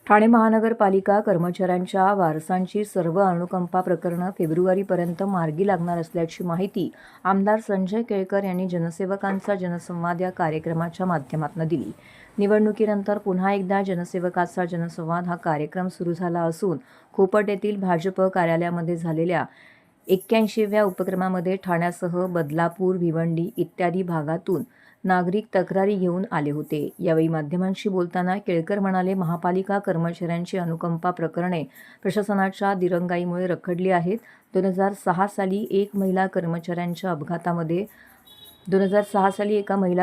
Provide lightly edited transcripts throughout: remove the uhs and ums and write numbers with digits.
ठाणे महानगरपालिका कर्मचाऱ्यांच्या वारसांची सर्व अनुकंपा प्रकरणं फेब्रुवारीपर्यंत मार्गी लागणार असल्याची माहिती आमदार संजय केळकर यांनी जनसेवकांचा जनसंवाद या कार्यक्रमाच्या माध्यमातून दिली। निवडणुकीनंतर पुन्हा एकदा जनसेवकाचा जनसंवाद हा कार्यक्रम सुरू झाला असून खोपट येथील भाजप कार्यालयामध्ये झालेल्या 81व्या उपक्रमामध्ये ठाण्यासह बदलापूर, भिवंडी इत्यादी भागातून नागरिक तक्रारी घेऊन आले होते। यावेळी माध्यमांशी बोलताना केळकर म्हणाले, महापालिका कर्मचाऱ्यांची अनुकंपा प्रकरणे प्रशासनाच्या दिरंगाईमुळे रखडली आहेत। 2006 साली एका महिला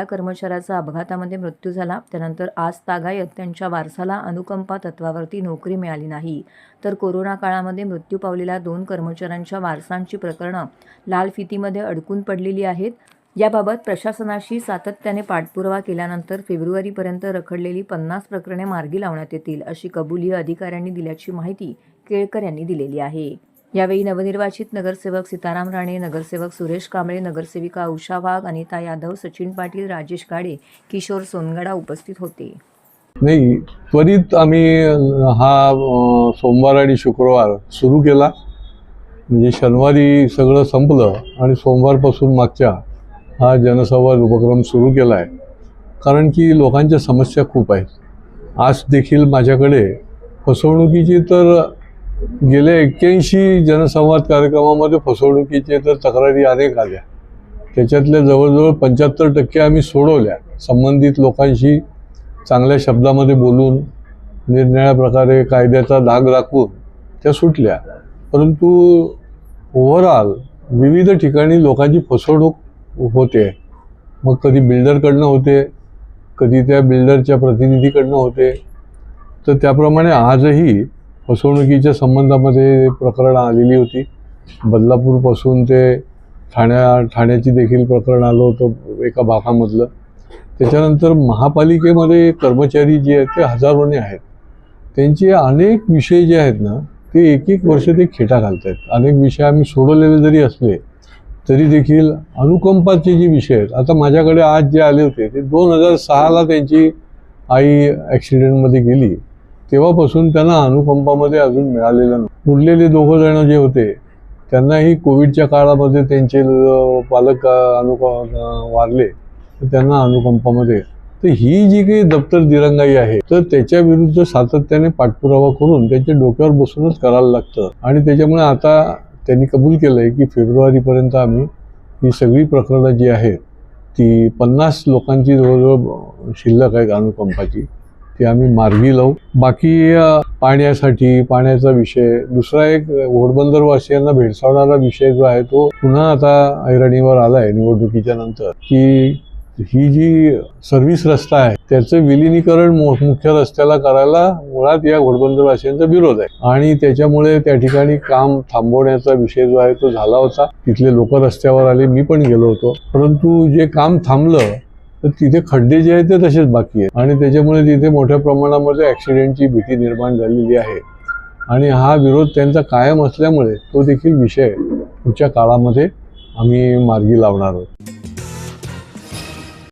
कर्मचाऱ्याचा अपघातामध्ये मृत्यू झाला। त्यानंतर आज तागायत त्यांच्या वारसाला अनुकंपा तत्वावरती नोकरी मिळाली नाही, तर कोरोना काळामध्ये मृत्यू पावलेल्या 2 कर्मचाऱ्यांच्या वारसांची प्रकरणं लाल फितीमध्ये अडकून पडलेली आहेत। याबाबत प्रशासनाशी सातत्याने पाठपुरावा केल्यानंतर फेब्रुवारीपर्यंत रखडलेली 50 प्रकरणे मार्गी लावण्यात येतील, अशी कबुली अधिकाऱ्यांनी दिल्याची माहिती केळकर यांनी दिलेली आहे। यावेळी नवनिर्वाचित नगरसेवक सीताराम राणे, नगरसेवक सुरेश कांबळे, नगरसेविका उषा वाघ, अनिता यादव, सचिन पाटील, राजेश गाडे, किशोर सोनगडा उपस्थित होते। नाही, त्वरित आम्ही हा सोमवार आणि शुक्रवार सुरू केला। म्हणजे शनिवारी सगळं संपलं आणि सोमवारपासून मागच्या हा जनसंवाद उपक्रम सुरू केला आहे। कारण की लोकांच्या समस्या खूप आहेत। आज देखील माझ्याकडे फसवणुकीची तर गेल्या 81 जनसंवाद कार्यक्रमामध्ये फसवणुकीचे तर तक्रारी अनेक आल्या। त्याच्यातल्या जवळजवळ 75% आम्ही सोडवल्या। संबंधित लोकांशी चांगल्या शब्दामध्ये बोलून निरनिराळ्या प्रकारे कायद्याचा धाग राखून त्या सुटल्या। परंतु ओव्हरऑल विविध ठिकाणी लोकांची फसवणूक होते। मग कधी बिल्डरकडनं होते, कधी त्या बिल्डरच्या प्रतिनिधीकडनं होते। तर त्याप्रमाणे आजही फसवणुकीच्या संबंधामध्ये प्रकरणं आलेली होती। बदलापूरपासून ते ठाण्याची देखील प्रकरण आलं होतं एका भागामधलं। त्याच्यानंतर महापालिकेमध्ये कर्मचारी जे आहेत ते हजारोने आहेत। त्यांचे अनेक विषय जे आहेत ना, ते एक वर्ष ते खेटा घालत आहेत। अनेक विषय आम्ही सोडवलेले जरी असले तरी देखील अनुकंपाचे जे विषय आहेत, आता माझ्याकडे आज जे आले होते ते 2006ला त्यांची आई ॲक्सिडेंटमध्ये गेली, तेव्हापासून त्यांना अनुकंपामध्ये अजून मिळालेलं नाही। उरलेले 2 जण जे होते त्यांनाही कोविडच्या काळामध्ये त्यांचे पालक वारले, तर त्यांना अनुकंपामध्ये। तर ही जी काही दप्तर दिरंगाई आहे, तर त्याच्या विरुद्ध सातत्याने पाठपुरावा करून त्यांच्या डोक्यावर बसूनच करायला लागतं। आणि त्याच्यामुळे आता त्यांनी कबूल केलं आहे की फेब्रुवारीपर्यंत आम्ही ही सगळी प्रकरणं जी आहेत ती 50 लोकांची जवळजवळ शिल्लक आहेत अनुकंपाची, ती आम्ही मार्गी लावू। बाकी पाण्याचा विषय, दुसरा एक घोडबंदरवासियांना भेडसावणारा विषय जो आहे तो पुन्हा आता ऐरणीवर आला आहे निवडणुकीच्या नंतर, की ही जी सर्व्हिस रस्ता आहे त्याचं विलिनीकरण मुख्य रस्त्याला करायला मुळात या घोडबंदरवासियांचा विरोध आहे। आणि त्याच्यामुळे त्या ठिकाणी काम थांबवण्याचा विषय जो आहे तो झाला होता। तिथले लोक रस्त्यावर आले, मी पण गेलो होतो। परंतु जे काम थांबलं तर तिथे खड्डे जे आहेत ते तसेच बाकी आहेत आणि त्याच्यामुळे तिथे मोठ्या प्रमाणामध्ये ॲक्सिडेंटची भीती निर्माण झालेली आहे। आणि हा विरोध त्यांचा कायम असल्यामुळे तो देखील विषय पुढच्या काळामध्ये आम्ही मार्गी लावणार आहोत।